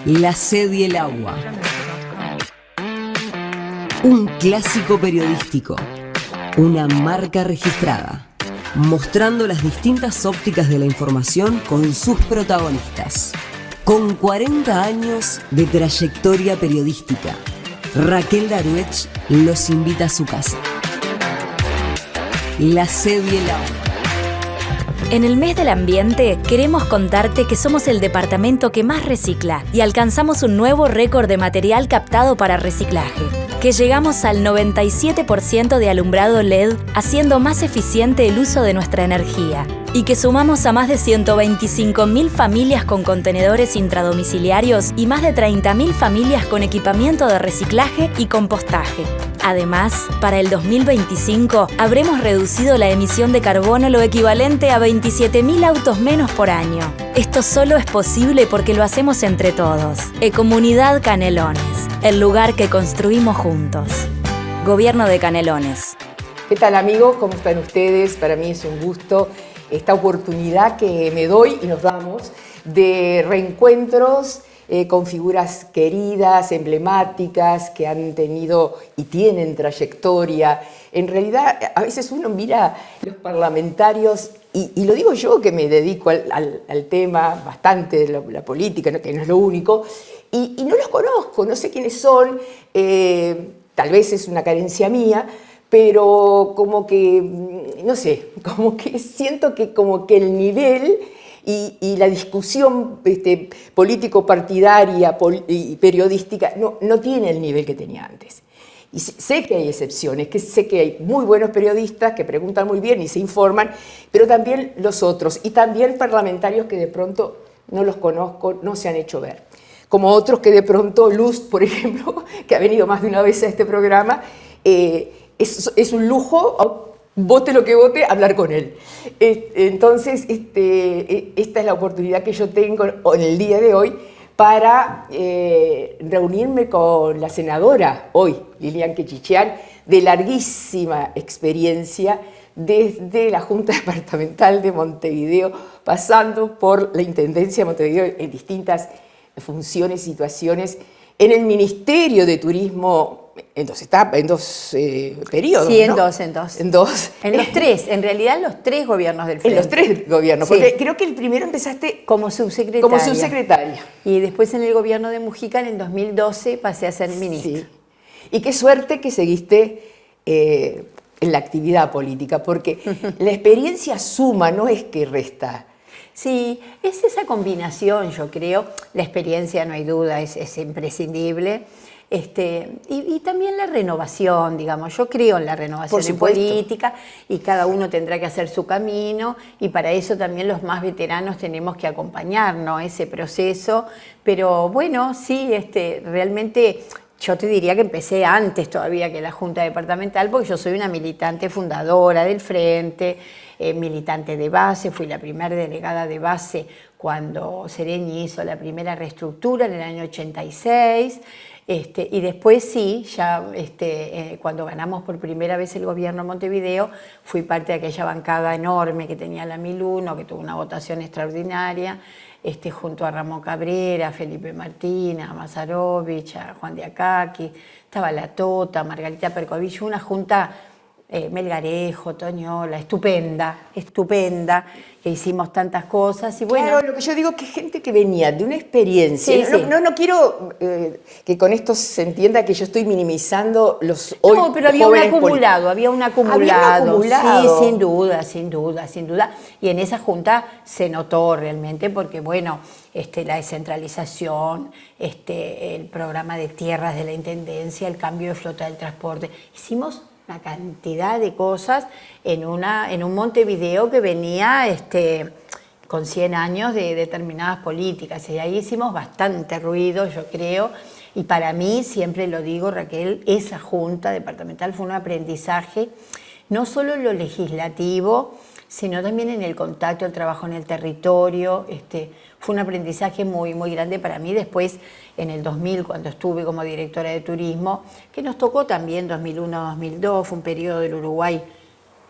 La sed y el agua. Un clásico periodístico. Una marca registrada. Mostrando las distintas ópticas de la información con sus protagonistas. Con 40 años de trayectoria periodística, Raquel Daruech los invita a su casa. La sed y el agua. En el mes del ambiente queremos contarte que somos el departamento que más recicla y alcanzamos un nuevo récord de material captado para reciclaje, que llegamos al 97% de alumbrado LED, haciendo más eficiente el uso de nuestra energía, y que sumamos a más de 125.000 familias con contenedores intradomiciliarios y más de 30.000 familias con equipamiento de reciclaje y compostaje. Además, para el 2025 habremos reducido la emisión de carbono lo equivalente a 27.000 autos menos por año. Esto solo es posible porque lo hacemos entre todos. Ecomunidad Canelones, el lugar que construimos juntos. Gobierno de Canelones. ¿Qué tal, amigos? ¿Cómo están ustedes? Para mí es un gusto esta oportunidad que me doy y nos damos de reencuentros con figuras queridas, emblemáticas, que han tenido y tienen trayectoria. En realidad, a veces uno mira los parlamentarios, y lo digo yo que me dedico al tema bastante de la política, que no es lo único, y no los conozco, no sé quiénes son, tal vez es una carencia mía, pero como que, no sé, como que siento que como que el nivel y la discusión político-partidaria y periodística no tiene el nivel que tenía antes. Y sé que hay excepciones, que sé que hay muy buenos periodistas que preguntan muy bien y se informan, pero también los otros, y también parlamentarios que de pronto no los conozco, no se han hecho ver. Como otros que de pronto, Luz, por ejemplo, que ha venido más de una vez a este programa, es un lujo, vote lo que vote, hablar con él. Entonces, esta es la oportunidad que yo tengo en el día de hoy para reunirme con la senadora hoy, Lilian Quechichán, de larguísima experiencia desde la Junta Departamental de Montevideo, pasando por la Intendencia de Montevideo en distintas funciones, situaciones, en el Ministerio de Turismo, en dos periodos, sí, en ¿no? dos. En los tres, en realidad los tres gobiernos del Frente. En los tres gobiernos, sí. Porque creo que el primero empezaste como subsecretaria. Como subsecretaria. Y después en el gobierno de Mujica, en el 2012, pasé a ser ministra. Sí. Y qué suerte que seguiste en la actividad política, porque la experiencia suma, no es que resta. Sí, es esa combinación, yo creo. La experiencia, no hay duda, es imprescindible. Y también la renovación, digamos. Yo creo en la renovación en política y cada uno tendrá que hacer su camino, y para eso también los más veteranos tenemos que acompañarnos ese proceso. Pero bueno, sí, realmente yo te diría que empecé antes todavía que la Junta Departamental, porque yo soy una militante fundadora del Frente, militante de base, fui la primera delegada de base cuando Sereñi hizo la primera reestructura en el año 86, y después sí, ya cuando ganamos por primera vez el gobierno de Montevideo, fui parte de aquella bancada enorme que tenía la 1001, que tuvo una votación extraordinaria, junto a Ramón Cabrera, a Felipe Martín, a Mazarovich, a Juan de Acaqui, estaba la Tota, Margarita Percovich, una junta, Melgarejo, Toñola, estupenda, que hicimos tantas cosas. Y bueno, claro, lo que yo digo es que gente que venía de una experiencia, sí, no quiero que con esto se entienda que yo estoy minimizando los hoy no, pero había un acumulado. Había un acumulado. Sí, sin duda. Y en esa junta se notó realmente porque, bueno, la descentralización, el programa de tierras de la Intendencia, el cambio de flota del transporte. Hicimos una cantidad de cosas en un Montevideo que venía con 100 años de determinadas políticas, y ahí hicimos bastante ruido, yo creo, y para mí, siempre lo digo, Raquel, esa Junta Departamental fue un aprendizaje, no solo en lo legislativo, sino también en el contacto, el trabajo en el territorio. Fue un aprendizaje muy, muy grande para mí. Después, en el 2000, cuando estuve como directora de turismo, que nos tocó también 2001-2002, fue un periodo del Uruguay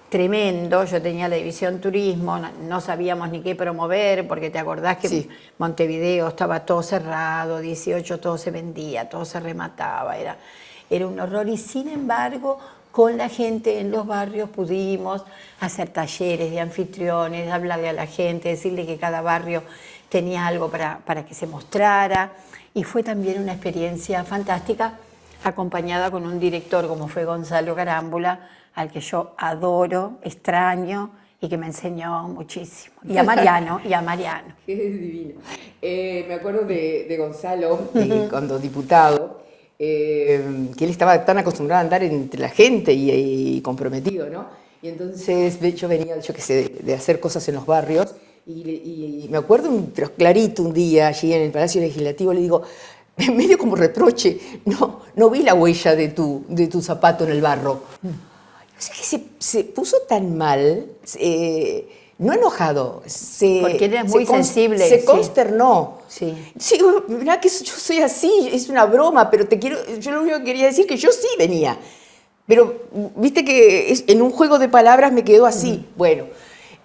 tremendo. Yo tenía la división turismo, no sabíamos ni qué promover, porque te acordás que Sí. Montevideo estaba todo cerrado, 18 todo se vendía, todo se remataba, era un horror. Y sin embargo, con la gente en los barrios pudimos hacer talleres de anfitriones, hablarle a la gente, decirle que cada barrio tenía algo para que se mostrara. Y fue también una experiencia fantástica, acompañada con un director como fue Gonzalo Carámbula, al que yo adoro, extraño y que me enseñó muchísimo. Y a Mariano, Qué divino. Me acuerdo de Gonzalo, cuando diputado, que él estaba tan acostumbrado a andar entre la gente y comprometido, ¿no? Y entonces yo venía, yo qué sé, de hacer cosas en los barrios, y me acuerdo clarito un día allí en el Palacio Legislativo, le digo, medio como reproche, no vi la huella de tu zapato en el barro. O sea que se puso tan mal, no enojado, porque eres muy sensible. Se consternó. Sí. Sí, mirá que yo soy así, es una broma, pero yo lo único que quería decir es que yo sí venía. Pero viste que en un juego de palabras me quedó así. Bueno,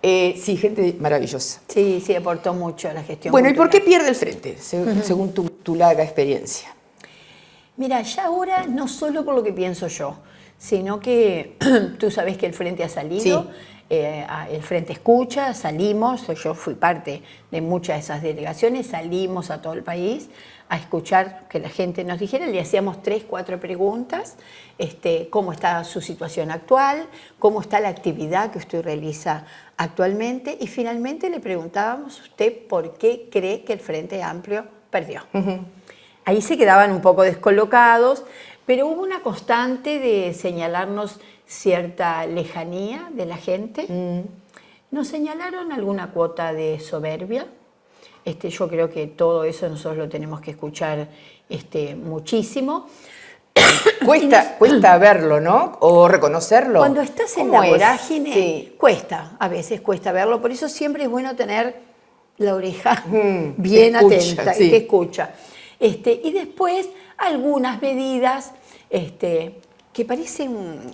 sí, gente maravillosa. Sí, aportó mucho a la gestión Bueno, cultural. ¿y por qué pierde el frente, según tu larga experiencia? Mira, ya ahora no solo por lo que pienso yo, sino que tú sabes que el Frente ha salido, Sí. El Frente escucha, salimos, yo fui parte de muchas de esas delegaciones, salimos a todo el país a escuchar que la gente nos dijera, le hacíamos 3, 4 preguntas, cómo está su situación actual, cómo está la actividad que usted realiza actualmente, y finalmente le preguntábamos a usted por qué cree que el Frente Amplio perdió. Ahí se quedaban un poco descolocados, pero hubo una constante de señalarnos cierta lejanía de la gente. Nos señalaron alguna cuota de soberbia. Yo creo que todo eso nosotros lo tenemos que escuchar muchísimo. Cuesta verlo, ¿no? O reconocerlo. Cuando estás en la vorágine, sí, cuesta, a veces cuesta verlo. Por eso siempre es bueno tener la oreja bien atenta, sí, y que escucha. Y después algunas medidas que parecen,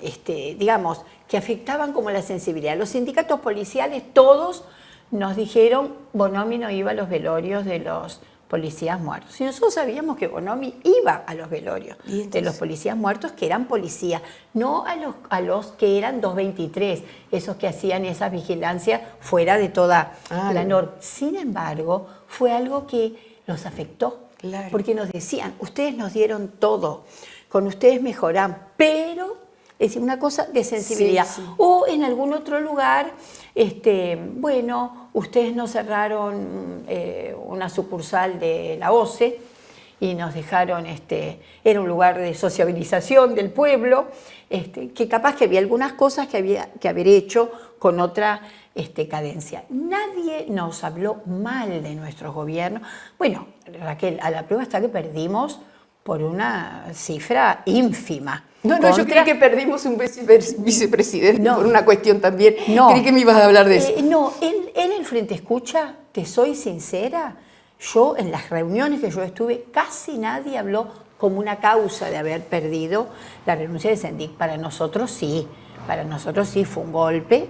digamos, que afectaban como la sensibilidad. Los sindicatos policiales todos nos dijeron Bonomi no iba a los velorios de los policías muertos. Y nosotros sabíamos que Bonomi iba a los velorios de los policías muertos, que eran policías, no a los que eran 223, esos que hacían esa vigilancia fuera de toda la norma. Sin embargo, fue algo que los afectó. Claro. Porque nos decían, ustedes nos dieron todo, con ustedes mejoran, pero es una cosa de sensibilidad. Sí, sí. O en algún otro lugar, bueno, ustedes nos cerraron una sucursal de la OCE y nos dejaron, era un lugar de sociabilización del pueblo, que capaz que había algunas cosas que había que haber hecho con otra cadencia. Nadie nos habló mal de nuestros gobiernos. Bueno, Raquel, a la prueba está que perdimos por una cifra ínfima. No, yo creí que perdimos un vicepresidente por una cuestión también. No. Creí que me ibas a hablar de eso. No, en el Frente Escucha, te soy sincera, yo en las reuniones que yo estuve, casi nadie habló como una causa de haber perdido la renuncia de Sendik. Para nosotros sí fue un golpe.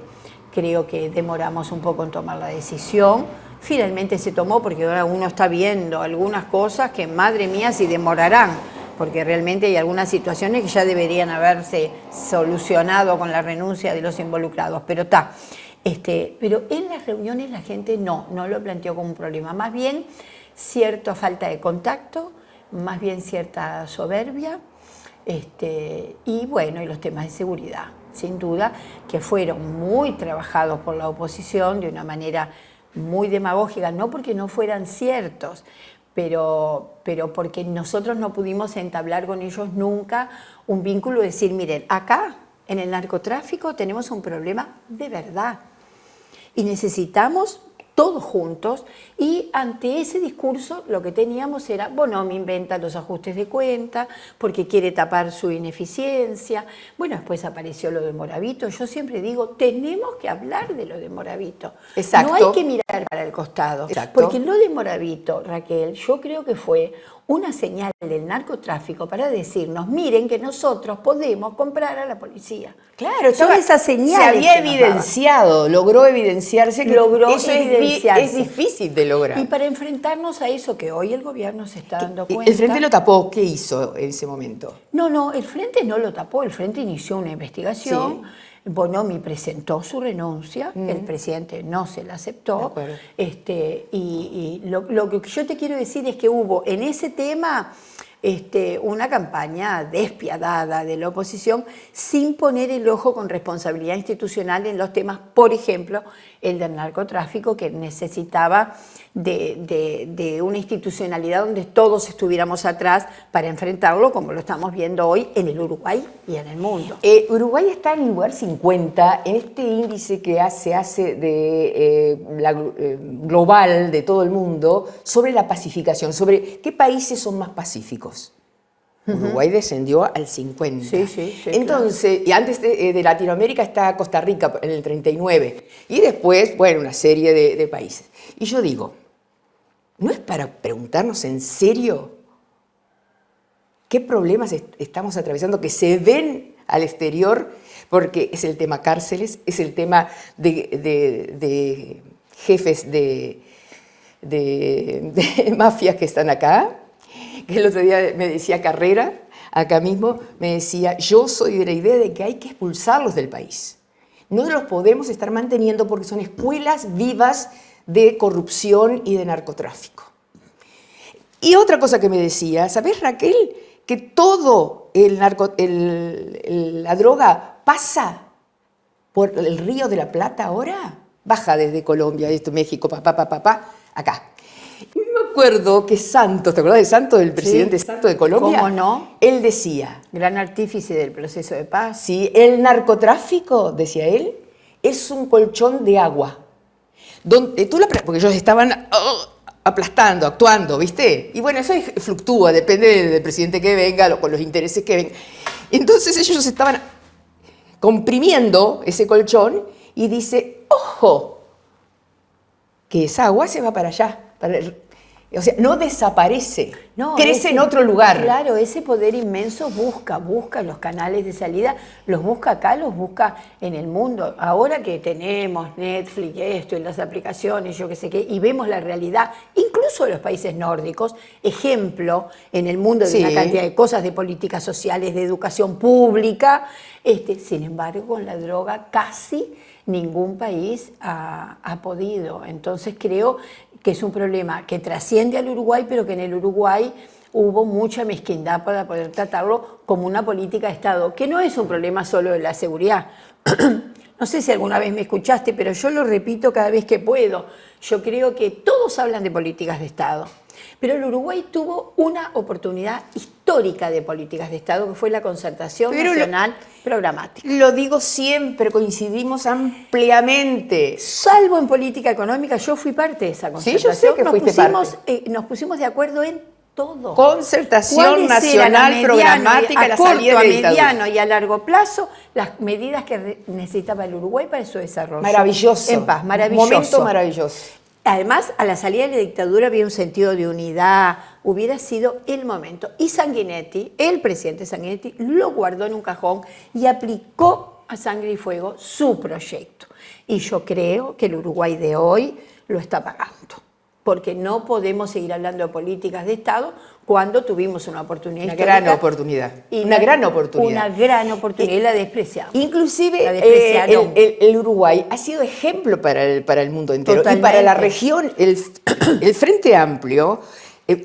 Creo que demoramos un poco en tomar la decisión. Finalmente se tomó porque ahora uno está viendo algunas cosas que, madre mía, si demorarán, porque realmente hay algunas situaciones que ya deberían haberse solucionado con la renuncia de los involucrados. Pero está. Pero en las reuniones la gente no lo planteó como un problema. Más bien cierta falta de contacto, más bien cierta soberbia, y bueno, y los temas de seguridad. Sin duda, que fueron muy trabajados por la oposición de una manera muy demagógica, no porque no fueran ciertos, pero porque nosotros no pudimos entablar con ellos nunca un vínculo de decir, miren, acá en el narcotráfico tenemos un problema de verdad y necesitamos todos juntos, y ante ese discurso lo que teníamos era, Bonomi inventa los ajustes de cuenta porque quiere tapar su ineficiencia. Bueno, después apareció lo de Moravito. Yo siempre digo, tenemos que hablar de lo de Moravito. Exacto. No hay que mirar para el costado. Exacto. Porque lo de Moravito, Raquel, yo creo que fue una señal del narcotráfico para decirnos, miren que nosotros podemos comprar a la policía. Claro, son esas señales. Se había evidenciado, logró evidenciarse que eso es difícil de lograr. Y para enfrentarnos a eso que hoy el gobierno se está dando cuenta. ¿El Frente lo tapó? ¿Qué hizo en ese momento? No, el Frente no lo tapó, el Frente inició una investigación. Sí. Bonomi presentó su renuncia, el presidente no se la aceptó. Y lo que yo te quiero decir es que hubo en ese tema una campaña despiadada de la oposición sin poner el ojo con responsabilidad institucional en los temas, por ejemplo, el del narcotráfico, que necesitaba de una institucionalidad donde todos estuviéramos atrás para enfrentarlo, como lo estamos viendo hoy en el Uruguay y en el mundo. Uruguay está en el lugar 50 en este índice que se hace global de todo el mundo sobre la pacificación, sobre qué países son más pacíficos. Uruguay descendió al 50. Sí, entonces, claro. Y antes de Latinoamérica está Costa Rica en el 39. Y después, bueno, una serie de países. Y yo digo, ¿no es para preguntarnos en serio qué problemas estamos atravesando que se ven al exterior? Porque es el tema cárceles, es el tema de jefes de mafias que están acá. Que el otro día me decía Carrera, acá mismo, me decía, yo soy de la idea de que hay que expulsarlos del país. No los podemos estar manteniendo porque son escuelas vivas de corrupción y de narcotráfico. Y otra cosa que me decía, ¿sabes, Raquel? Que todo la droga pasa por el Río de la Plata ahora. Baja desde Colombia, México, acá. Y me acuerdo que Santos, ¿te acuerdas de Santos, del presidente Santos de Colombia? ¿Cómo no? Él decía... Gran artífice del proceso de paz. Sí, el narcotráfico, decía él, es un colchón de agua. Porque ellos estaban aplastando, actuando, ¿viste? Y bueno, eso fluctúa, depende del presidente que venga, con los intereses que vengan. Entonces ellos estaban comprimiendo ese colchón y dice, ¡ojo! Que esa agua se va para allá. O sea, no desaparece, crece en otro lugar. Claro, ese poder inmenso busca los canales de salida, los busca acá, los busca en el mundo. Ahora que tenemos Netflix, esto y las aplicaciones, yo qué sé qué, y vemos la realidad, incluso de los países nórdicos, ejemplo en el mundo de una cantidad de cosas, de políticas sociales, de educación pública, sin embargo, con la droga casi ningún país ha podido. Entonces creo que es un problema que trasciende al Uruguay, pero que en el Uruguay hubo mucha mezquindad para poder tratarlo como una política de Estado, que no es un problema solo de la seguridad. No sé si alguna vez me escuchaste, pero yo lo repito cada vez que puedo. Yo creo que todos hablan de políticas de Estado, pero el Uruguay tuvo una oportunidad histórica de políticas de Estado, que fue la concertación nacional programática. Lo digo siempre, coincidimos ampliamente. Salvo en política económica, yo fui parte de esa concertación. Sí, yo sé que fuiste parte. Nos pusimos de acuerdo en todo. Concertación nacional programática, la salida de dictadura. A mediano y a largo plazo, las medidas que necesitaba el Uruguay para su desarrollo. Maravilloso. En paz, maravilloso. Momento maravilloso. Además, a la salida de la dictadura había un sentido de unidad, hubiera sido el momento. Y Sanguinetti, el presidente Sanguinetti, lo guardó en un cajón y aplicó a sangre y fuego su proyecto. Y yo creo que el Uruguay de hoy lo está pagando, porque no podemos seguir hablando de políticas de Estado cuando tuvimos una oportunidad. Una gran oportunidad. Y una gran oportunidad y la despreciamos. Inclusive el Uruguay ha sido ejemplo para el mundo entero. Totalmente. Y para la región, el Frente Amplio,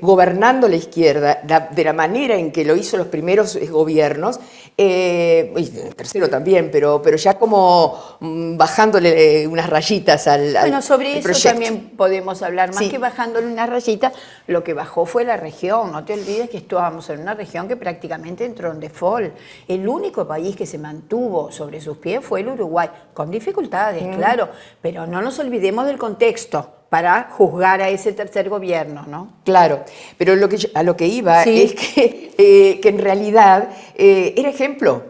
gobernando la izquierda, de la manera en que lo hizo los primeros gobiernos, y el tercero también, pero ya como bajándole unas rayitas al sobre eso proyecto. También podemos hablar, más que bajándole unas rayitas, lo que bajó fue la región. No te olvides que estábamos en una región que prácticamente entró en default. El único país que se mantuvo sobre sus pies fue el Uruguay, con dificultades, claro, pero no nos olvidemos del contexto. para juzgar a ese tercer gobierno, ¿no? Claro, pero a lo que iba Sí. es que en realidad era ejemplo.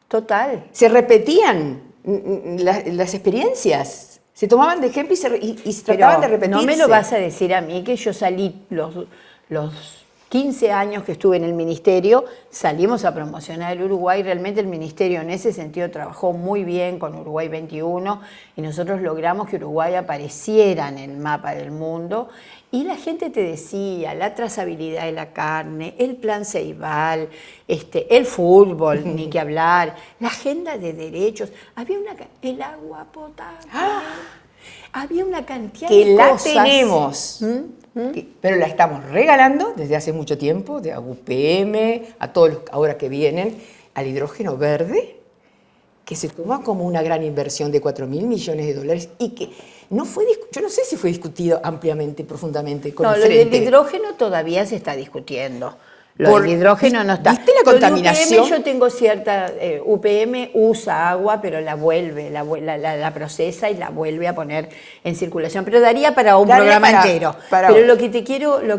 Total. Se repetían las experiencias, se tomaban de ejemplo y se trataban de repetirse. No me lo vas a decir a mí que yo salí los 15 años que estuve en el ministerio, salimos a promocionar el Uruguay. Realmente el ministerio en ese sentido trabajó muy bien con Uruguay 21 y nosotros logramos que Uruguay apareciera en el mapa del mundo. Y la gente te decía, la trazabilidad de la carne, el plan Ceibal, el fútbol, ni que hablar, la agenda de derechos, había el agua potable, había una cantidad que de la cosas. tenemos, pero la estamos regalando desde hace mucho tiempo, a UPM, a todos los ahora que vienen, al hidrógeno verde, que se toma como una gran inversión de 4.000 millones de dólares y que no fue, yo no sé si fue discutido ampliamente, profundamente con el lo del Frente. hidrógeno todavía se está discutiendo. Lo del hidrógeno no está. ¿Viste la contaminación? UPM, yo tengo cierta... UPM usa agua, pero la vuelve, la procesa y la vuelve a poner en circulación. Pero daría para un programa entero. Pero lo que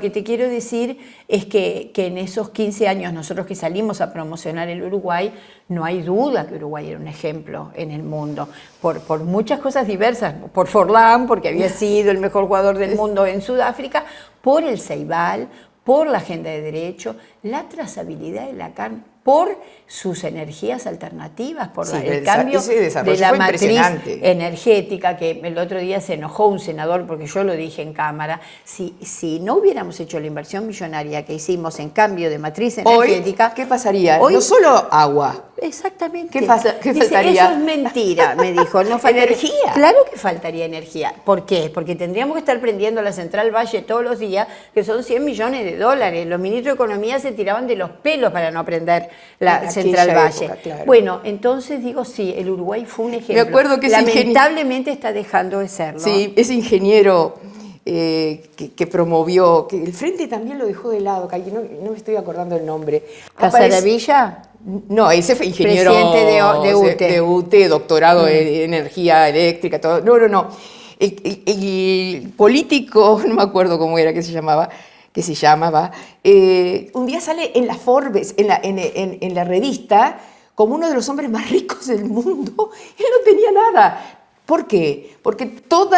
te quiero decir es que en esos 15 años nosotros que salimos a promocionar el Uruguay, no hay duda que Uruguay era un ejemplo en el mundo. Por muchas cosas diversas. Por Forlán, porque había sido el mejor jugador del mundo en Sudáfrica. Por el Ceibal, por la agenda de derecho, la trazabilidad de la carne, por sus energías alternativas, por el cambio de la matriz energética, que el otro día se enojó un senador porque yo lo dije en cámara. Si no hubiéramos hecho la inversión millonaria que hicimos en cambio de matriz energética... Hoy, ¿qué pasaría? Hoy, no solo agua. Exactamente. ¿Qué Dice, faltaría? eso es mentira, me dijo. No faltaría ¿Energía? Claro que faltaría energía. ¿Por qué? Porque tendríamos que estar prendiendo la Central Valle todos los días, que son 100 millones de dólares. Los ministros de Economía se tiraban de los pelos para no prender la Central Valle. Época, claro. Bueno, entonces digo, sí, el Uruguay fue un ejemplo. Me acuerdo que lamentablemente está dejando de serlo. Sí, ese ingeniero que promovió, que el Frente también lo dejó de lado, que no me estoy acordando el nombre. ¿Casaravilla? No, ese fue ingeniero presidente de UTE, doctorado en energía eléctrica, todo. No. El político, no me acuerdo cómo era que se llamaba, un día sale en la Forbes, en la revista, como uno de los hombres más ricos del mundo. Él no tenía nada. ¿Por qué? Porque todo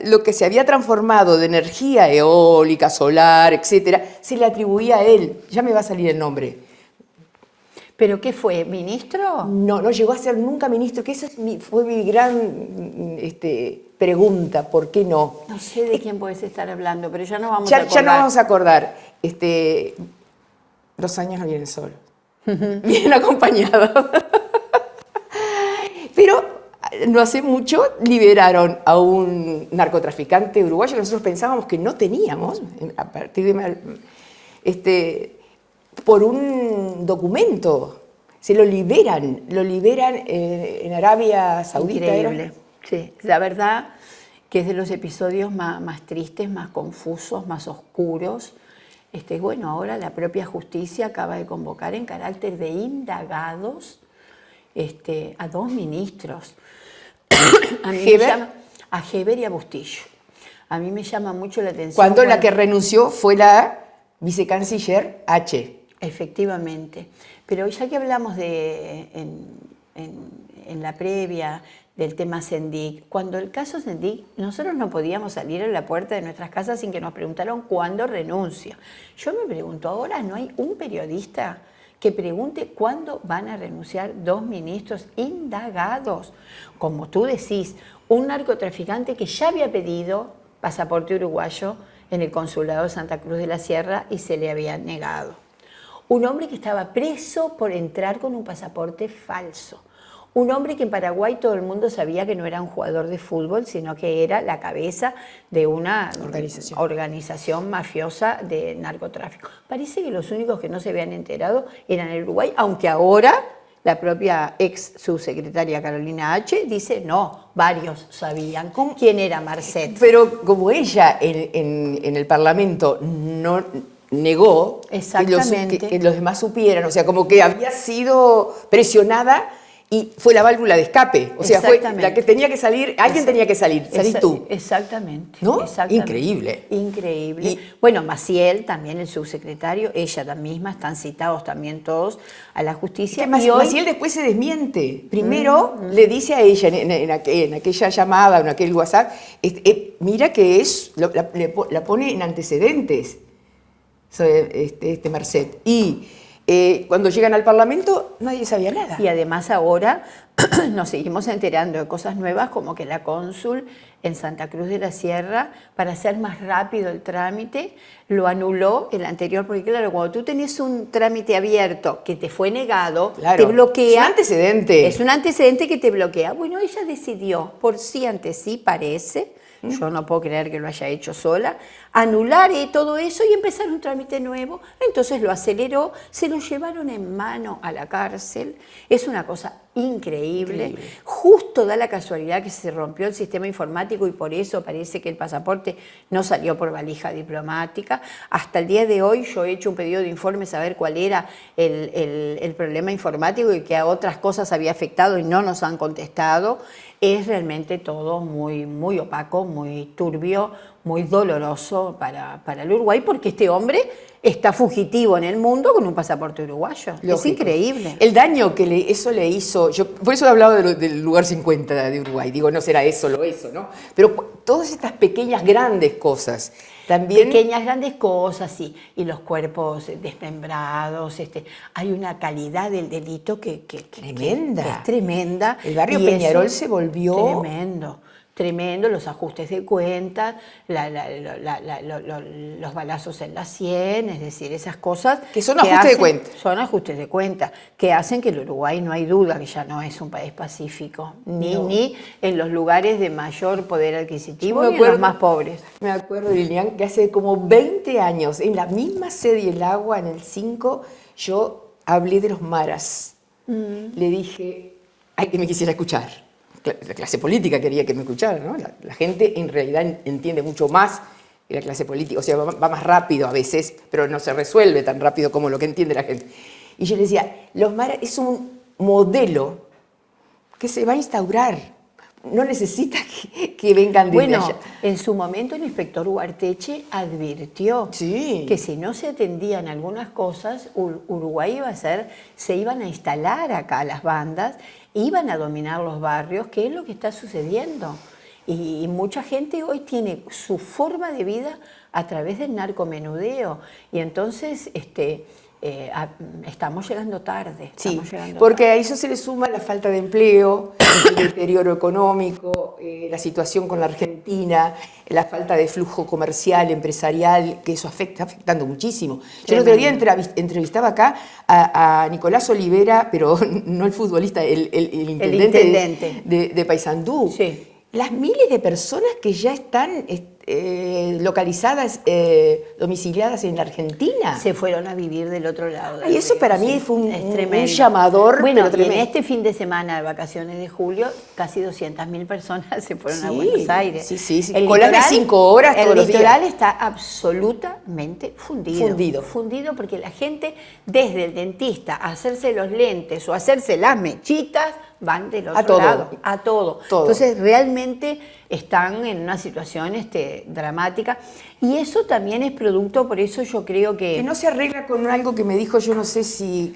lo que se había transformado de energía eólica, solar, etcétera, se le atribuía a él. Ya me va a salir el nombre. ¿Pero qué fue? ¿Ministro? No llegó a ser nunca ministro, que esa fue mi gran pregunta, ¿por qué no? No sé de quién puedes estar hablando, pero ya no vamos a acordar. Ya no vamos a acordar. Los años no vienen solos, vienen acompañados. Pero no hace mucho liberaron a un narcotraficante uruguayo que nosotros pensábamos que no teníamos, a partir de... por un documento. Se lo liberan en Arabia Saudita. Increíble. Sí, la verdad que es de los episodios más tristes, más confusos, más oscuros. Bueno, ahora la propia justicia acaba de convocar en carácter de indagados a 2 ministros. A mí me llama, a Heber y a Bustillo. A mí me llama mucho la atención. Cuando la que renunció fue la vicecanciller H. Efectivamente. Pero ya que hablamos en la previa del tema Sendik, cuando el caso Sendik, nosotros no podíamos salir a la puerta de nuestras casas sin que nos preguntaran cuándo renuncia. Yo me pregunto, ahora no hay un periodista que pregunte cuándo van a renunciar 2 ministros indagados. Como tú decís, un narcotraficante que ya había pedido pasaporte uruguayo en el consulado de Santa Cruz de la Sierra y se le había negado. Un hombre que estaba preso por entrar con un pasaporte falso. Un hombre que en Paraguay todo el mundo sabía que no era un jugador de fútbol, sino que era la cabeza de una organización mafiosa de narcotráfico. Parece que los únicos que no se habían enterado eran el Uruguay, aunque ahora la propia ex subsecretaria Carolina H. dice, no, varios sabían quién era Marcet. Pero como ella en el Parlamento no negó que los demás supieran, o sea, como que había sido presionada y fue la válvula de escape. O sea, fue la que tenía que salir, alguien tenía que salir, salís tú. Exactamente. ¿No? Exactamente. Increíble. Increíble. Bueno, Maciel, también el subsecretario, ella misma, están citados también todos a la justicia. Maciel después se desmiente. Primero le dice a ella en aquella llamada, en aquel WhatsApp, mira que la pone en antecedentes, Merced. Y cuando llegan al Parlamento nadie sabía nada. Y además ahora nos seguimos enterando de cosas nuevas, como que la cónsul en Santa Cruz de la Sierra, para hacer más rápido el trámite, lo anuló el anterior, porque claro, cuando tú tenés un trámite abierto que te fue negado, te bloquea. Es un antecedente. Es un antecedente que te bloquea. Bueno, ella decidió, por sí ante sí parece, yo no puedo creer que lo haya hecho sola, anular todo eso y empezar un trámite nuevo. Entonces lo aceleró, se lo llevaron en mano a la cárcel. Es una cosa increíble. Justo da la casualidad que se rompió el sistema informático y por eso parece que el pasaporte no salió por valija diplomática. Hasta el día de hoy yo he hecho un pedido de informe a ver cuál era el problema informático y que a otras cosas había afectado y no nos han contestado. Es realmente todo muy, muy opaco, muy turbio, muy doloroso para el Uruguay, porque este hombre está fugitivo en el mundo con un pasaporte uruguayo. Lógico. Es increíble. El daño que eso le hizo, por eso he hablado del lugar 50 de Uruguay, digo, no será eso, ¿no? Pero todas estas pequeñas, grandes cosas, también... Pequeñas, grandes cosas, sí, y los cuerpos desmembrados, hay una calidad del delito que es tremenda. El barrio Peñarol se volvió... Tremendo, los ajustes de cuentas, los balazos en la sien, es decir, esas cosas... Que son ajustes de cuenta. Son ajustes de cuenta, que hacen que el Uruguay, no hay duda, que ya no es un país pacífico, ni en los lugares de mayor poder adquisitivo, ni en los más pobres. Me acuerdo, Lilian, que hace como 20 años, en la misma sede y el agua, en el 5, yo hablé de los maras. Le dije, ay, que me quisiera escuchar. La clase política quería que me escuchara, ¿no? La gente en realidad entiende mucho más que la clase política, o sea, va más rápido a veces, pero no se resuelve tan rápido como lo que entiende la gente. Y yo le decía, los maras es un modelo que se va a instaurar, no necesita que vengan de allá. Bueno, en su momento el inspector Ugarteche advirtió que si no se atendían algunas cosas, Uruguay se iban a instalar acá las bandas, iban a dominar los barrios, que es lo que está sucediendo. Y mucha gente hoy tiene su forma de vida a través del narcomenudeo. Y entonces estamos llegando tarde. Porque a eso se le suma la falta de empleo, el deterioro económico, la situación con la Argentina, la falta de flujo comercial, empresarial, que eso está afectando muchísimo. Yo el otro día entrevistaba acá a Nicolás Olivera, pero no el futbolista, el intendente de Paysandú. Sí. Las miles de personas que ya están localizadas, domiciliadas en la Argentina. Se fueron a vivir del otro lado. Y eso para mí fue un llamador. Bueno, y en este fin de semana de vacaciones de julio, casi 200.000 personas se fueron a Buenos Aires. Sí. Colas de 5 horas todos los días. El litoral está absolutamente fundido. Fundido porque la gente, desde el dentista a hacerse los lentes o a hacerse las mechitas, van del otro lado, a todo. Entonces realmente están en una situación dramática y eso también es producto, por eso yo creo que no se arregla con algo que me dijo, yo no sé si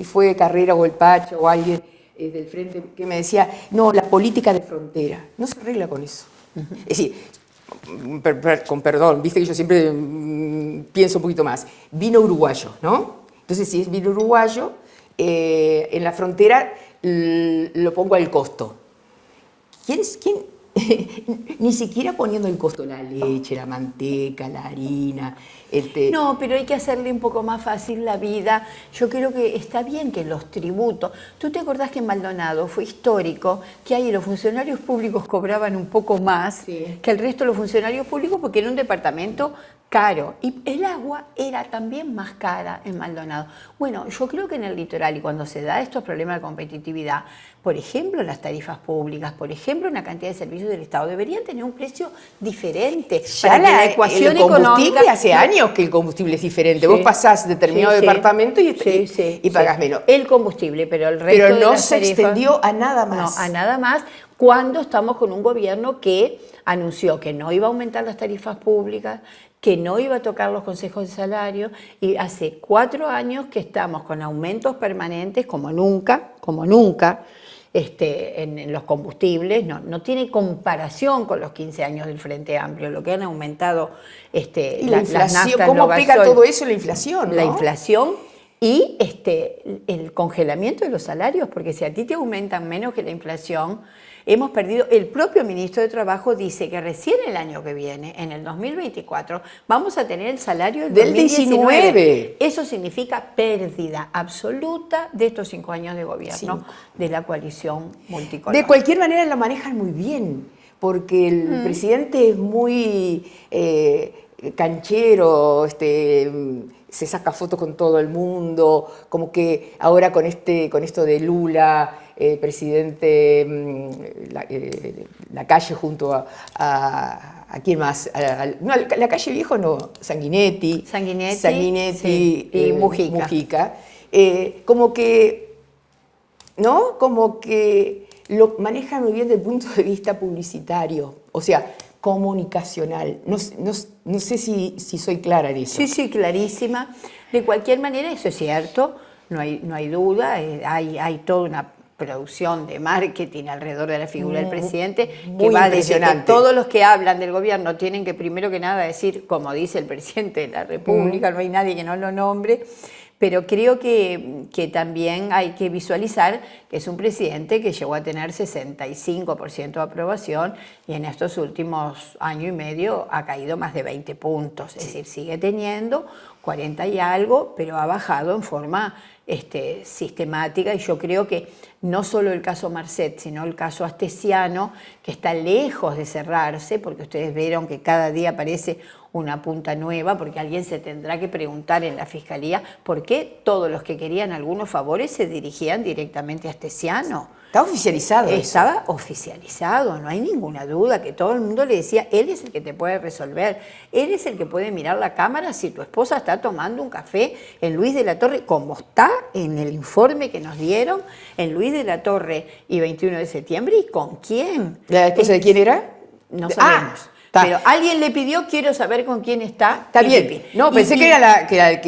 fue Carrera o el Pacho o alguien del frente que me decía, no, la política de frontera, no se arregla con eso. Es decir, con perdón, viste que yo siempre pienso un poquito más, vino uruguayo, ¿no? Entonces si es vino uruguayo, en la frontera lo pongo al costo. ¿Quién? Ni siquiera poniendo el costo, la leche, la manteca, la harina. No, pero hay que hacerle un poco más fácil la vida. Yo creo que está bien que los tributos... ¿Tú te acordás que en Maldonado fue histórico que ahí los funcionarios públicos cobraban un poco más que el resto de los funcionarios públicos porque era un departamento caro. Y el agua era también más cara en Maldonado. Bueno, yo creo que en el litoral, y cuando se da estos problemas de competitividad, por ejemplo, las tarifas públicas, por ejemplo, una cantidad de servicios del Estado, deberían tener un precio diferente. Ya para que la ecuación el combustible económica, hace años que el combustible es diferente. Sí. Vos pasás determinado departamento y pagás menos. El combustible, pero el resto Pero de no las se tarifas, extendió a nada más. No, a nada más, cuando estamos con un gobierno que anunció que no iba a aumentar las tarifas públicas, que no iba a tocar los consejos de salario, y hace 4 años que estamos con aumentos permanentes como nunca, en los combustibles. No tiene comparación con los 15 años del Frente Amplio, lo que han aumentado y las inflación, naftas, ¿cómo los pega gasolinas, todo eso la inflación? ¿No? la inflación y el congelamiento de los salarios, porque si a ti te aumentan menos que la inflación, hemos perdido. El propio ministro de Trabajo dice que recién el año que viene, en el 2024, vamos a tener el salario del 2019. Eso significa pérdida absoluta de estos 5 años de gobierno de la coalición multicolor. De cualquier manera la manejan muy bien, porque el presidente es muy canchero, se saca fotos con todo el mundo, como que ahora con esto de Lula, presidente la calle junto a ¿quién más? No, la calle viejo no, Sanguinetti sí, y Mujica. Como que, ¿no? Como que lo manejan muy bien desde el punto de vista publicitario, o sea, comunicacional. No sé si soy clara en eso. Sí, clarísima. De cualquier manera, eso es cierto, no hay duda, hay toda una producción de marketing alrededor de la figura del presidente, que va desde que todos los que hablan del gobierno tienen que primero que nada decir, como dice el presidente de la República, no hay nadie que no lo nombre, pero creo que también hay que visualizar que es un presidente que llegó a tener 65% de aprobación y en estos últimos año y medio ha caído más de 20 puntos, es decir, sigue teniendo 40 y algo, pero ha bajado en forma sistemática, y yo creo que no solo el caso Marcet, sino el caso Astesiano, que está lejos de cerrarse, porque ustedes vieron que cada día aparece una punta nueva, porque alguien se tendrá que preguntar en la Fiscalía por qué todos los que querían algunos favores se dirigían directamente a Astesiano. Está oficializado. Estaba oficializado, no hay ninguna duda, que todo el mundo le decía, él es el que te puede resolver, él es el que puede mirar la cámara si tu esposa está tomando un café en Luis de la Torre, como está en el informe que nos dieron, en Luis de la Torre y 21 de septiembre, ¿y con quién? ¿La esposa de quién era? No sabemos. Pero alguien le pidió, quiero saber con quién está. Está bien. No, pensé que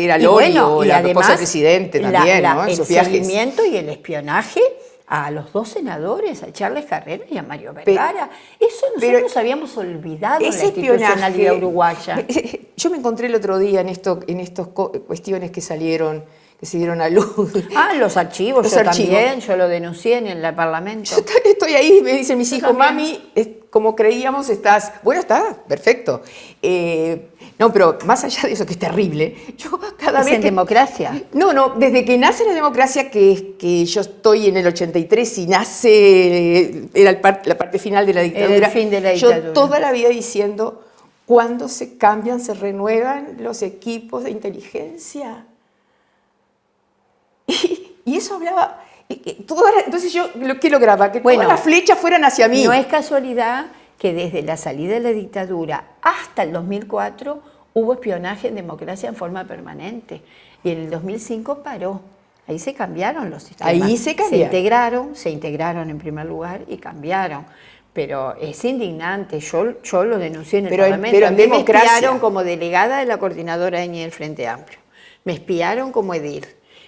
era Lori o la esposa del presidente también, ¿no? El seguimiento y el espionaje a los 2 senadores, a Charles Carrera y a Mario Vergara. Eso nosotros habíamos olvidado en la institucionalidad uruguaya. Yo me encontré el otro día en estas cuestiones que se dieron a luz. Los archivos, también, yo lo denuncié en el Parlamento. Yo estoy ahí, me dicen mis hijos, mami, como creíamos estás... Bueno, está, perfecto. No, pero más allá de eso, que es terrible, yo cada vez en democracia. No, desde que nace la democracia, que yo estoy en el 83 y nace, era la parte final de la dictadura. El fin de la dictadura. Yo toda la vida diciendo, ¿cuándo se cambian, se renuevan los equipos de inteligencia? Y eso hablaba... Entonces yo, ¿qué lograba? Que todas las flechas fueran hacia mí. No es casualidad que desde la salida de la dictadura hasta el 2004 hubo espionaje en democracia en forma permanente. Y en el 2005 paró. Ahí se cambiaron los sistemas. Ahí se cambiaron. Se integraron en primer lugar y cambiaron. Pero es indignante. Yo lo denuncié en el Parlamento. Pero en democracia. Me espiaron como delegada de la coordinadora del Frente Amplio. Me espiaron como edil.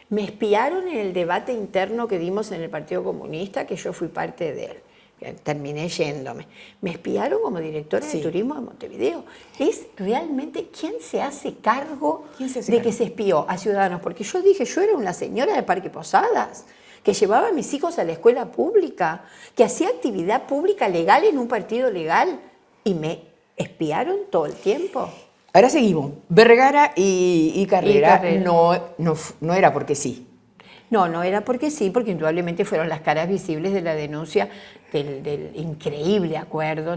Me espiaron en el debate interno que dimos en el Partido Comunista, que yo fui parte de él, que terminé yéndome. Me espiaron como directora de turismo de Montevideo. Es realmente, ¿quién se hace cargo de que se espió a Ciudadanos? Porque yo dije, yo era una señora de Parque Posadas, que llevaba a mis hijos a la escuela pública, que hacía actividad pública legal en un partido legal, y me espiaron todo el tiempo. Ahora seguimos. Vergara y Carrera. No era porque sí. No era porque sí, porque indudablemente fueron las caras visibles de la denuncia del increíble acuerdo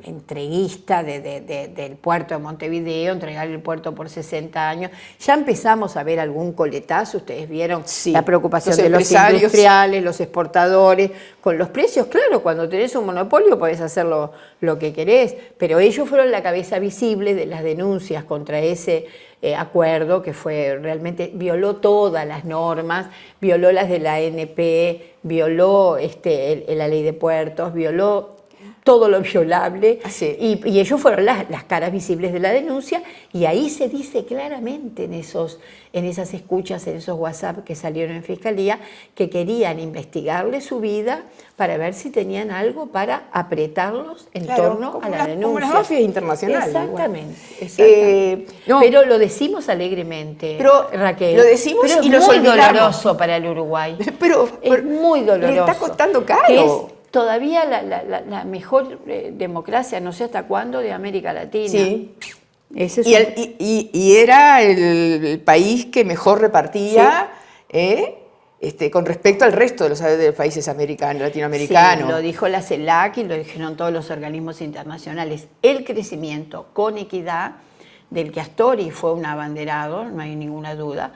entreguista del puerto de Montevideo, entregar el puerto por 60 años. Ya empezamos a ver algún coletazo, ustedes vieron la preocupación de los industriales, los exportadores, con los precios. Claro, cuando tenés un monopolio podés hacer lo que querés, pero ellos fueron la cabeza visible de las denuncias contra ese acuerdo que realmente violó todas las normas, violó las de la ANP, violó la ley de puertos, violó todo lo violable, y ellos fueron las caras visibles de la denuncia, y ahí se dice claramente en esas escuchas, en esos WhatsApp que salieron en Fiscalía, que querían investigarle su vida para ver si tenían algo para apretarlos en torno a la denuncia. Como las mafias internacionales. Exactamente. Pero lo decimos alegremente, Raquel. Lo decimos pero y lo olvidamos. Es muy doloroso para el Uruguay. pero es muy doloroso. Le está costando caro. Todavía la mejor democracia, no sé hasta cuándo, de América Latina. Sí. Y era el país que mejor repartía con respecto al resto de los países latinoamericanos. Sí, lo dijo la CELAC y lo dijeron todos los organismos internacionales. El crecimiento con equidad, del que Astori fue un abanderado, no hay ninguna duda,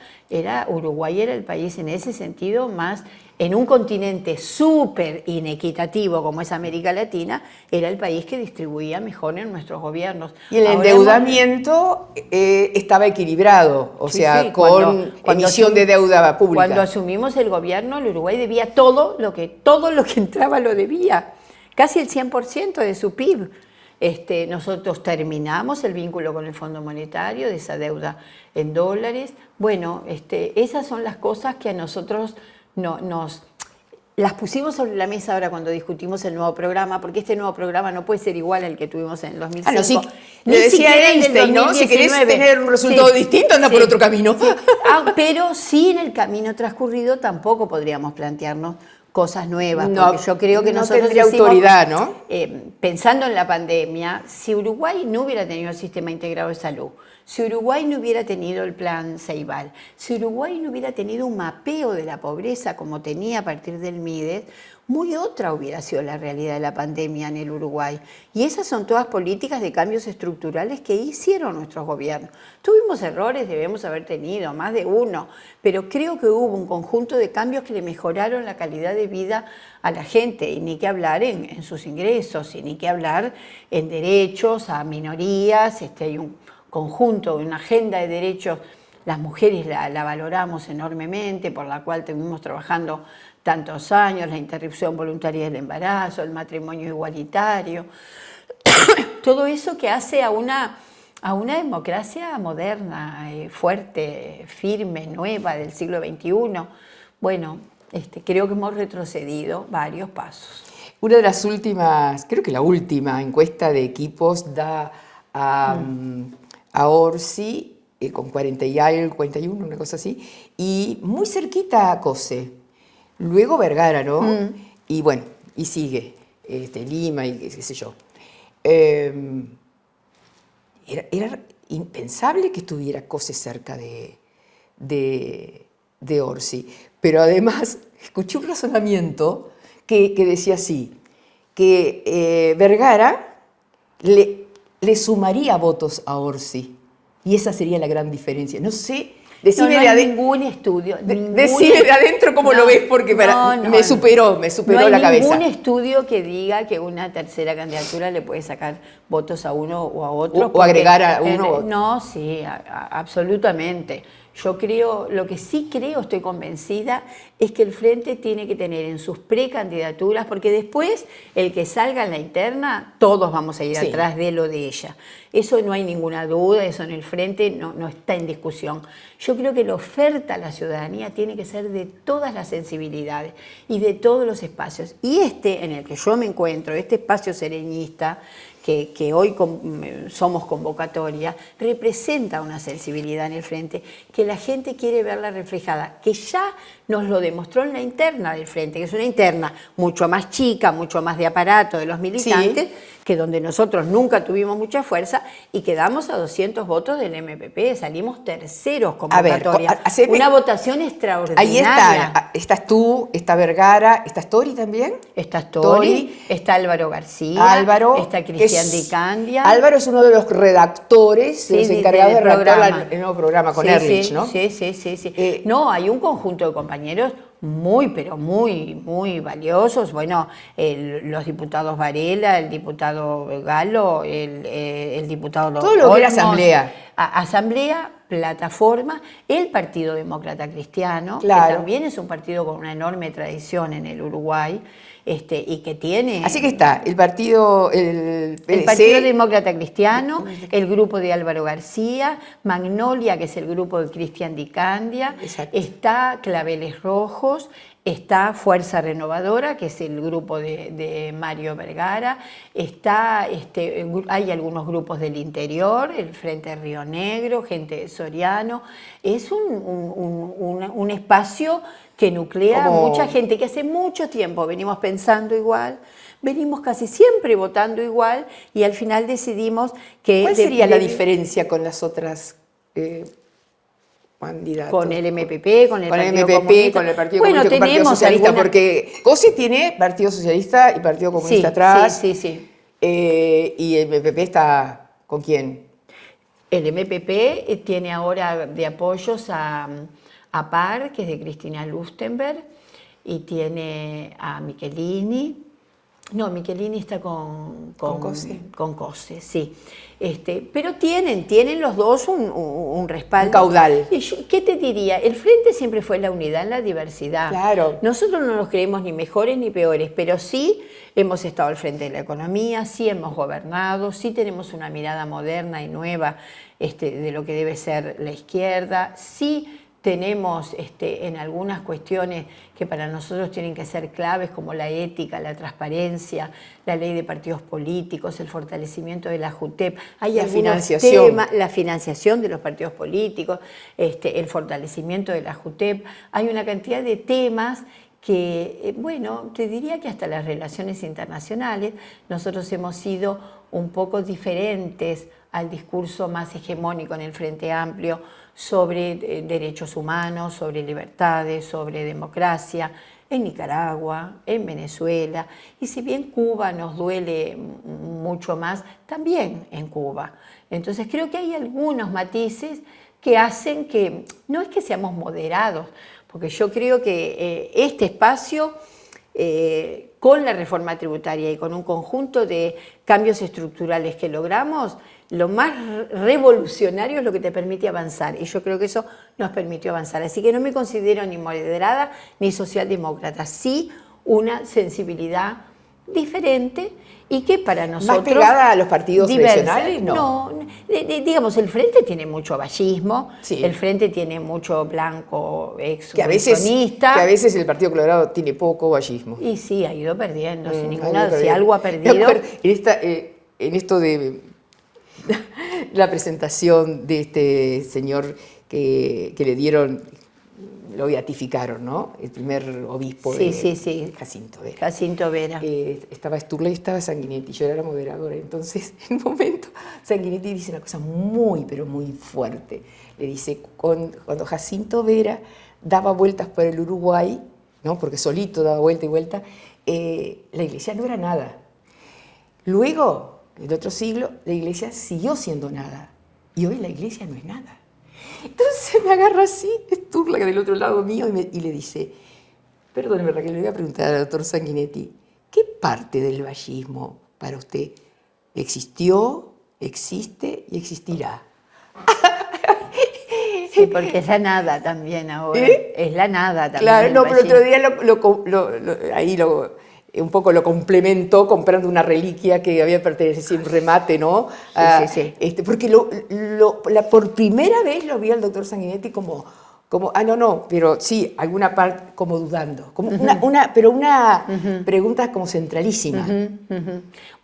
Uruguay era el país en ese sentido más, en un continente súper inequitativo como es América Latina, era el país que distribuía mejor en nuestros gobiernos. Y el endeudamiento estaba equilibrado, con emisión de deuda pública. Cuando asumimos el gobierno, el Uruguay debía todo lo que entraba lo debía, casi el 100% de su PIB. Nosotros terminamos el vínculo con el Fondo Monetario de esa deuda en dólares. Bueno, esas son las cosas que a nosotros las pusimos sobre la mesa ahora cuando discutimos el nuevo programa, porque este nuevo programa no puede ser igual al que tuvimos en el 2005. Sí. Ni decía Einstein, ¿no? Si querés tener un resultado distinto, anda por otro camino. Sí. Pero sí, en el camino transcurrido tampoco podríamos plantearnos cosas nuevas, porque yo creo que nosotros tendría autoridad, ¿no? Pensando en la pandemia, si Uruguay no hubiera tenido el sistema integrado de salud, si Uruguay no hubiera tenido el plan Ceibal, si Uruguay no hubiera tenido un mapeo de la pobreza como tenía a partir del MIDES, muy otra hubiera sido la realidad de la pandemia en el Uruguay. Y esas son todas políticas de cambios estructurales que hicieron nuestros gobiernos. Tuvimos errores, debemos haber tenido, más de uno, pero creo que hubo un conjunto de cambios que le mejoraron la calidad de vida a la gente, y ni que hablar en sus ingresos, y ni que hablar en derechos a minorías. Hay un conjunto, una agenda de derechos, las mujeres la valoramos enormemente, por la cual estuvimos trabajando tantos años, la interrupción voluntaria del embarazo, el matrimonio igualitario, todo eso que hace a una democracia moderna, fuerte, firme, nueva, del siglo XXI. Bueno, creo que hemos retrocedido varios pasos. Una de las últimas, creo que la última encuesta de Equipos da a Orsi con 40 y algo, 41, una cosa así, y muy cerquita a COSE. Luego Vergara, ¿no? Y bueno, y sigue Lima y qué sé yo. Era impensable que estuviera COSE cerca de Orsi. Pero además, escuché un razonamiento que decía así, que Vergara le sumaría votos a Orsi. Y esa sería la gran diferencia. No sé, decime no hay ningún estudio. Decime de adentro cómo lo ves, porque me superó la cabeza. No hay ningún estudio que diga que una tercera candidatura le puede sacar votos a uno o a otro. O agregar a uno o otro. No, sí, absolutamente. Yo creo, lo que sí creo, estoy convencida, es que el Frente tiene que tener en sus precandidaturas, porque después el que salga en la interna, todos vamos a ir atrás de lo de ella. Eso no hay ninguna duda, eso en el Frente no está en discusión. Yo creo que la oferta a la ciudadanía tiene que ser de todas las sensibilidades y de todos los espacios. Y en el que yo me encuentro, este espacio sereñista, que hoy somos convocatoria, representa una sensibilidad en el Frente que la gente quiere verla reflejada, que ya nos lo demostró en la interna del Frente, que es una interna mucho más chica, mucho más de aparato de los militantes, que donde nosotros nunca tuvimos mucha fuerza y quedamos a 200 votos del MPP, salimos terceros convocatoria. Una votación extraordinaria. Ahí estás tú, está Vergara, ¿estás Tori también? Está Tori, está Álvaro García, está Cristian Di Candia. Álvaro es uno de los redactores, los encargados de redactar el nuevo programa con Ehrlich, ¿no? Sí. No, hay un conjunto de compañeros muy, pero muy valiosos. Bueno, los diputados Varela, el diputado Galo, el diputado... Todo lo que era asamblea. Asamblea, plataforma, el Partido Demócrata Cristiano, claro, que también es un partido con una enorme tradición en el Uruguay, y que tiene... Así que está, el Partido Demócrata Cristiano, el grupo de Álvaro García, Magnolia, que es el grupo de Cristian Di Candia, está Claveles Rojos, está Fuerza Renovadora, que es el grupo de Mario Vergara, hay algunos grupos del interior, el Frente Río Negro, gente de Soriano. Es un espacio que nuclea mucha gente, que hace mucho tiempo venimos pensando igual, venimos casi siempre votando igual, y al final decidimos que... ¿Cuál sería la diferencia con las otras candidatos? Con el MPP, con el Partido Comunista. Con el Partido Comunista, con el Partido Socialista, porque COSI tiene Partido Socialista y Partido Comunista atrás. Sí. ¿Y el MPP está con quién? El MPP tiene ahora de apoyos a PAR, que es de Cristina Lustenberg, y tiene a Michelini. No, Michelini está con COSE, sí. Pero tienen los dos un respaldo. Un caudal. ¿Qué te diría? El Frente siempre fue la unidad en la diversidad. Claro. Nosotros no nos creemos ni mejores ni peores, pero sí hemos estado al frente de la economía, sí hemos gobernado, sí tenemos una mirada moderna y nueva de lo que debe ser la izquierda, sí tenemos en algunas cuestiones que para nosotros tienen que ser claves, como la ética, la transparencia, la ley de partidos políticos, el fortalecimiento de la JUTEP. Hay la algunos financiación. temas, la financiación de los partidos políticos, el fortalecimiento de la JUTEP. Hay una cantidad de temas que, bueno, te diría que hasta las relaciones internacionales nosotros hemos sido un poco diferentes al discurso más hegemónico en el Frente Amplio sobre derechos humanos, sobre libertades, sobre democracia, en Nicaragua, en Venezuela, y si bien Cuba nos duele mucho más, también en Cuba. Entonces creo que hay algunos matices que hacen que, no es que seamos moderados, porque yo creo que este espacio, con la reforma tributaria y con un conjunto de cambios estructurales que logramos, lo más revolucionario es lo que te permite avanzar, y yo creo que eso nos permitió avanzar. Así que no me considero ni moderada ni socialdemócrata, sí una sensibilidad diferente y que para nosotros... ¿Más pegada a los partidos tradicionales? No, digamos, el Frente tiene mucho vallismo, sí. El Frente tiene mucho blanco que a veces el Partido Colorado tiene poco vallismo. Y sí, ha ido perdiendo, sin ninguna duda. Si algo ha perdido... En esto de la presentación de este señor que le dieron, lo beatificaron, ¿no? El primer obispo de Jacinto Vera. Jacinto Vera. Estaba Sturley y estaba Sanguinetti, yo era la moderadora. Entonces, en un momento, Sanguinetti dice una cosa muy, pero muy fuerte. Le dice, cuando Jacinto Vera daba vueltas por el Uruguay, ¿no? Porque solito daba vuelta y vuelta, la iglesia no era nada. Luego, en otro siglo, la iglesia siguió siendo nada. Y hoy la iglesia no es nada. Entonces me agarra así, Sturla, que del otro lado mío, y le dice, perdóneme, Raquel, le voy a preguntar al doctor Sanguinetti, ¿qué parte del vallismo para usted existió, existe y existirá? Sí, porque es la nada también ahora. Es la nada también. Claro, no, pero otro día un poco lo complementó comprando una reliquia que había pertenecido, un remate, ¿no? Sí. Porque por primera vez lo vi al doctor Sanguinetti como no, pero sí, alguna parte como dudando, como pregunta como centralísima.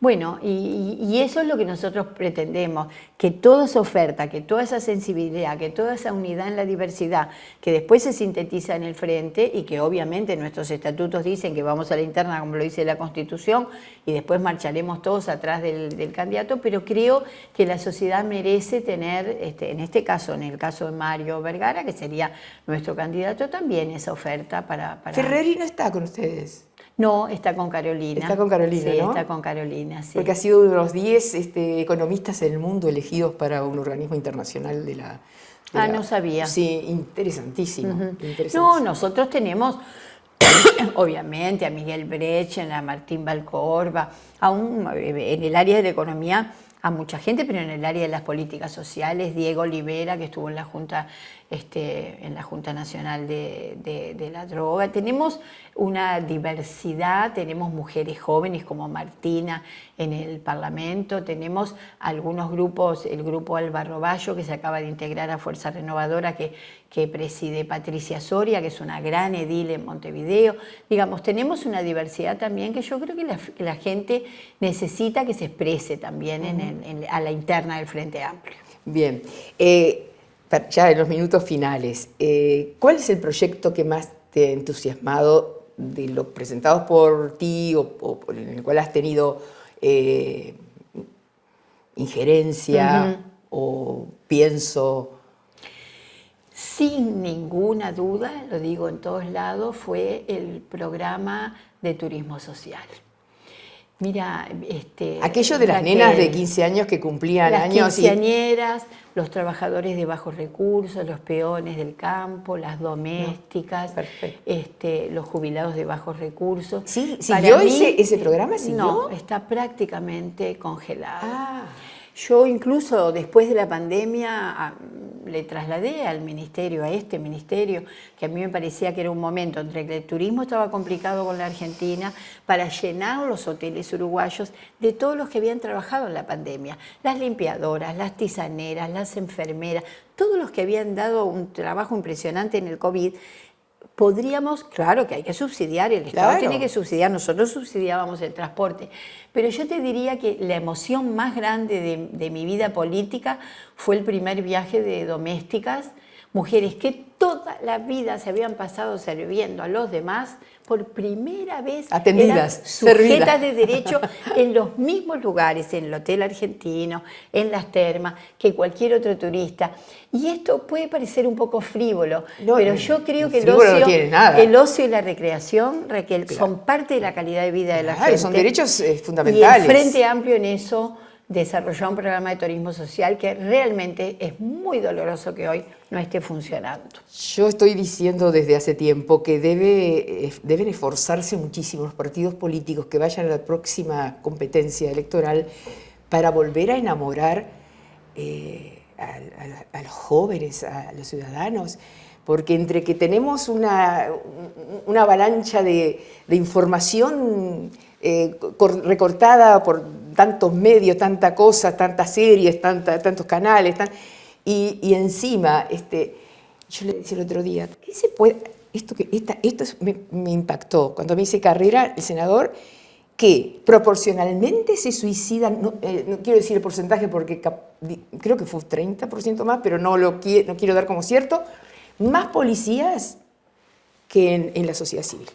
Bueno, y eso es lo que nosotros pretendemos, que toda esa oferta, que toda esa sensibilidad, que toda esa unidad en la diversidad, que después se sintetiza en el frente y que obviamente nuestros estatutos dicen que vamos a la interna como lo dice la Constitución y después marcharemos todos atrás del candidato, pero creo que la sociedad merece tener, en este caso, en el caso de Mario Vergara, que sería nuestro candidato, también esa oferta para... Ferreri no está con ustedes. No, está con Carolina. Está con Carolina, sí, ¿no? Está con Carolina, sí. Porque ha sido uno de los 10 economistas en el mundo elegidos para un organismo internacional de la... no sabía. Sí, interesantísimo. No, nosotros tenemos, obviamente, a Miguel Brechen, a Martín Valcorba, en el área de la economía, a mucha gente, pero en el área de las políticas sociales, Diego Olivera, que estuvo en la Junta Nacional de la Droga. Tenemos una diversidad, tenemos mujeres jóvenes como Martina en el Parlamento, tenemos algunos grupos, el grupo Álvaro Bayo, que se acaba de integrar a Fuerza Renovadora, que preside Patricia Soria, que es una gran edil en Montevideo. Digamos, tenemos una diversidad también que yo creo que la gente necesita que se exprese también a la interna del Frente Amplio. Bien. Ya en los minutos finales, ¿cuál es el proyecto que más te ha entusiasmado de los presentados por ti o en el cual has tenido injerencia o pienso? Sin ninguna duda, lo digo en todos lados, fue el programa de turismo social. Mira, aquello de las nenas de 15 años que cumplían las años. Quinceañeras, los trabajadores de bajos recursos, los peones del campo, las domésticas, los jubilados de bajos recursos. ¿Sí? ¿Siguió ese programa? No, está prácticamente congelado. Yo incluso después de la pandemia le trasladé al ministerio, a este ministerio, que a mí me parecía que era un momento entre que el turismo estaba complicado con la Argentina, para llenar los hoteles uruguayos de todos los que habían trabajado en la pandemia. Las limpiadoras, las tisaneras, las enfermeras, todos los que habían dado un trabajo impresionante en el COVID. Podríamos, claro que hay que subsidiar, el Estado tiene que subsidiar, nosotros subsidiábamos el transporte, pero yo te diría que la emoción más grande de mi vida política fue el primer viaje de domésticas, mujeres que toda la vida se habían pasado sirviendo a los demás, por primera vez atendidas, sujetas de derecho en los mismos lugares, en el Hotel Argentino, en las termas, que cualquier otro turista. Y esto puede parecer un poco frívolo, pero yo creo que el ocio y la recreación, Raquel, son parte de la calidad de vida de la gente. Son derechos fundamentales. Y el Frente Amplio en eso desarrolló un programa de turismo social que realmente es muy doloroso que hoy no esté funcionando. Yo estoy diciendo desde hace tiempo que deben esforzarse muchísimo los partidos políticos que vayan a la próxima competencia electoral para volver a enamorar a los jóvenes, a los ciudadanos, porque entre que tenemos una avalancha de información recortada por tantos medios, tanta cosa, tantas series, tantos canales, y encima, yo le decía el otro día, ¿qué se puede? Me impactó cuando me hice carrera el senador, que proporcionalmente se suicidan, no quiero decir el porcentaje porque creo que fue 30% más, pero no quiero dar como cierto, más policías que en la sociedad civil.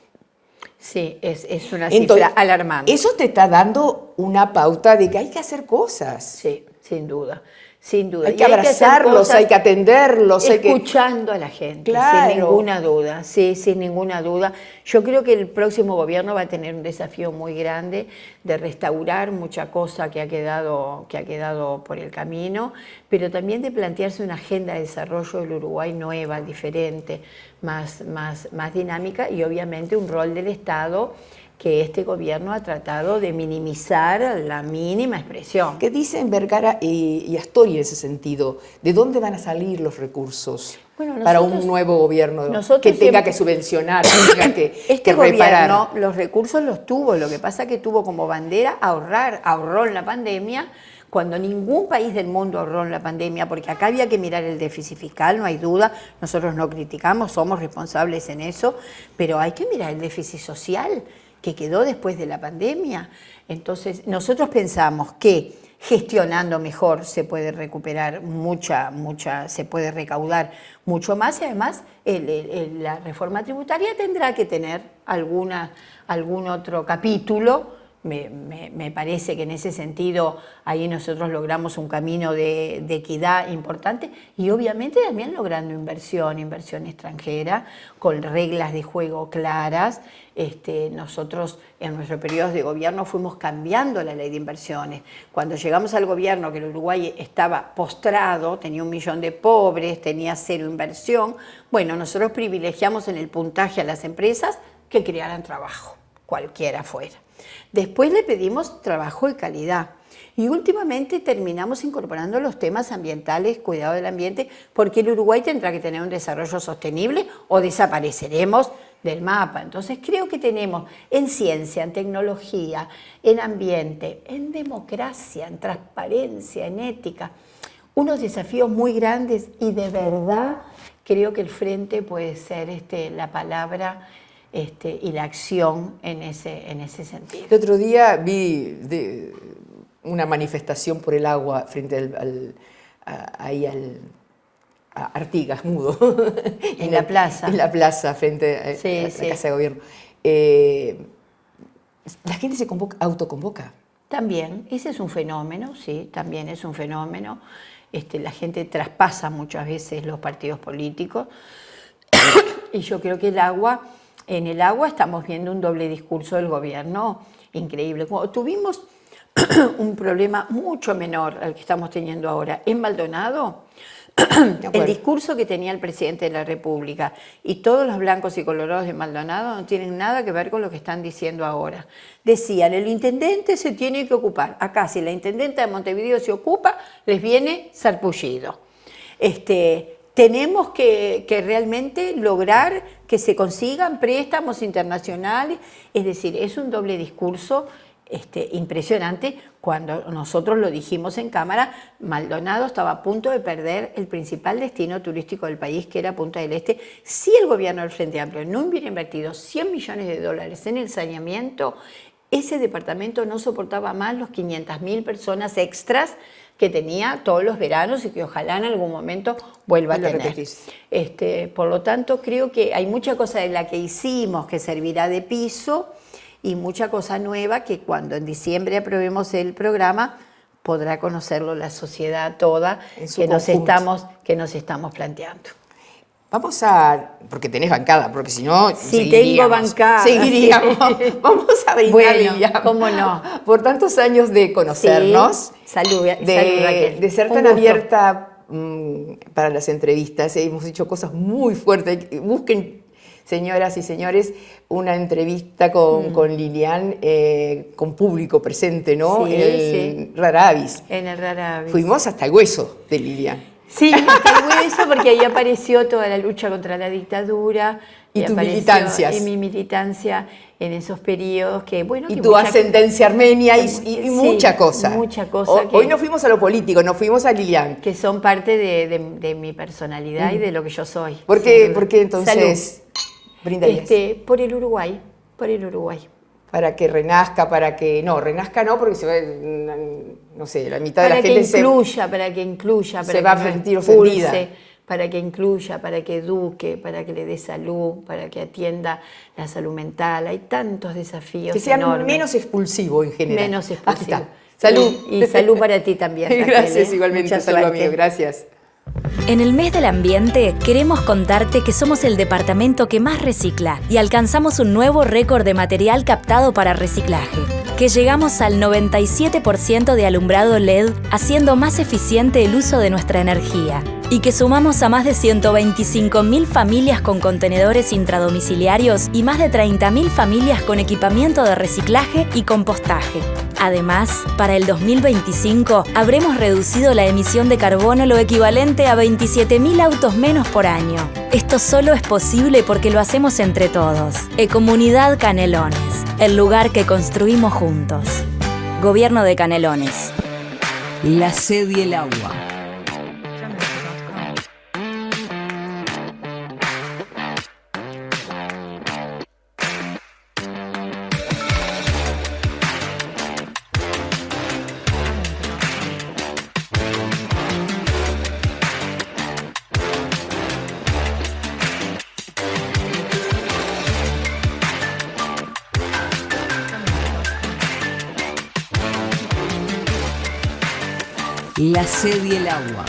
Sí, es una cifra alarmante. Eso te está dando una pauta de que hay que hacer cosas. Sí, sin duda. Sin duda. Hay que abrazarlos, hay que atenderlos. Escuchando a la gente, claro. Sin ninguna duda. Sí, sin ninguna duda. Yo creo que el próximo gobierno va a tener un desafío muy grande de restaurar mucha cosa que ha quedado por el camino, pero también de plantearse una agenda de desarrollo del Uruguay nueva, diferente, más dinámica y obviamente un rol del Estado que este gobierno ha tratado de minimizar a la mínima expresión. ¿Qué dicen Vergara y Astori en ese sentido? ¿De dónde van a salir los recursos para un nuevo gobierno que tenga que subvencionar, que tenga que reparar? Gobierno los recursos los tuvo, lo que pasa es que tuvo como bandera ahorrar, ahorró en la pandemia cuando ningún país del mundo ahorró en la pandemia, porque acá había que mirar el déficit fiscal, no hay duda, nosotros no criticamos, somos responsables en eso, pero hay que mirar el déficit social que quedó después de la pandemia. Entonces, nosotros pensamos que gestionando mejor se puede recuperar se puede recaudar mucho más, y además la reforma tributaria tendrá que tener algún otro capítulo. Me parece que en ese sentido ahí nosotros logramos un camino de equidad importante, y obviamente también logrando inversión extranjera con reglas de juego claras. Nosotros en nuestro periodo de gobierno fuimos cambiando la ley de inversiones. Cuando llegamos al gobierno, que el Uruguay estaba postrado, tenía 1 millón de pobres, tenía 0 inversión, bueno, nosotros privilegiamos en el puntaje a las empresas que crearan trabajo, cualquiera fuera. Después le pedimos trabajo de calidad, y últimamente terminamos incorporando los temas ambientales, cuidado del ambiente, porque el Uruguay tendrá que tener un desarrollo sostenible o desapareceremos del mapa. Entonces creo que tenemos en ciencia, en tecnología, en ambiente, en democracia, en transparencia, en ética, unos desafíos muy grandes, y de verdad creo que el frente puede ser la palabra y la acción en ese sentido. El otro día vi una manifestación por el agua frente a Artigas, Mudo. En la plaza. En la plaza, frente a la Casa de Gobierno. La gente se autoconvoca. También, ese es un fenómeno, sí, también es un fenómeno. La gente traspasa muchas veces los partidos políticos, y yo creo que en el agua estamos viendo un doble discurso del gobierno increíble. Como tuvimos un problema mucho menor al que estamos teniendo ahora en Maldonado, el discurso que tenía el presidente de la República y todos los blancos y colorados de Maldonado no tienen nada que ver con lo que están diciendo ahora. Decían, el intendente se tiene que ocupar. Acá, si la intendenta de Montevideo se ocupa, les viene sarpullido. Tenemos que realmente lograr que se consigan préstamos internacionales. Es decir, es un doble discurso impresionante. Cuando nosotros lo dijimos en Cámara, Maldonado estaba a punto de perder el principal destino turístico del país, que era Punta del Este. Si el gobierno del Frente Amplio no hubiera invertido $100 millones en el saneamiento, ese departamento no soportaba más los 500.000 personas extras que tenía todos los veranos y que ojalá en algún momento vuelva a tener. Por lo tanto, creo que hay mucha cosa de la que hicimos que servirá de piso, y mucha cosa nueva que cuando en diciembre aprobemos el programa podrá conocerlo la sociedad toda, que nos estamos planteando. Vamos porque tenés bancada, porque si no sí, tengo bancada. Seguiríamos. Vamos a brindar, bueno, Lilian, cómo no, por tantos años de conocernos, sí. Salud, Raquel, de ser tan abierta para las entrevistas. Hemos dicho cosas muy fuertes. Busquen, señoras y señores, una entrevista con Lilian, con público presente, ¿no? Sí, en el Raravis. En el Raravis. Fuimos hasta el hueso de Lilian. Sí, hasta el hueso, porque ahí apareció toda la lucha contra la dictadura. Y tus militancias. Y mi militancia en esos periodos que, bueno... Y tu ascendencia armenia y mucha cosa. Mucha cosa. Hoy no fuimos a lo político, nos fuimos a Lilian. Que son parte de mi personalidad y de lo que yo soy. ¿Por qué entonces brindarías? Por el Uruguay, Para que renazca, renazca no, porque se va, no sé, la mitad de la gente para que incluya, se va a sentir ofendida. Para que incluya, para que eduque, para que le dé salud, para que atienda la salud mental. Hay tantos desafíos. Que sean enormes. Menos expulsivo en general. Menos expulsivo. Aquí está. Salud. Y salud para ti también. Gracias, igualmente. Salud, amigo. Gracias. En el mes del ambiente queremos contarte que somos el departamento que más recicla y alcanzamos un nuevo récord de material captado para reciclaje, que llegamos al 97% de alumbrado LED, haciendo más eficiente el uso de nuestra energía, y que sumamos a más de 125.000 familias con contenedores intradomiciliarios y más de 30.000 familias con equipamiento de reciclaje y compostaje. Además, para el 2025 habremos reducido la emisión de carbono lo equivalente a 27.000 autos menos por año. Esto solo es posible porque lo hacemos entre todos. Ecomunidad Canelones, el lugar que construimos juntos. Gobierno de Canelones. La sed y el agua. La sed y el agua.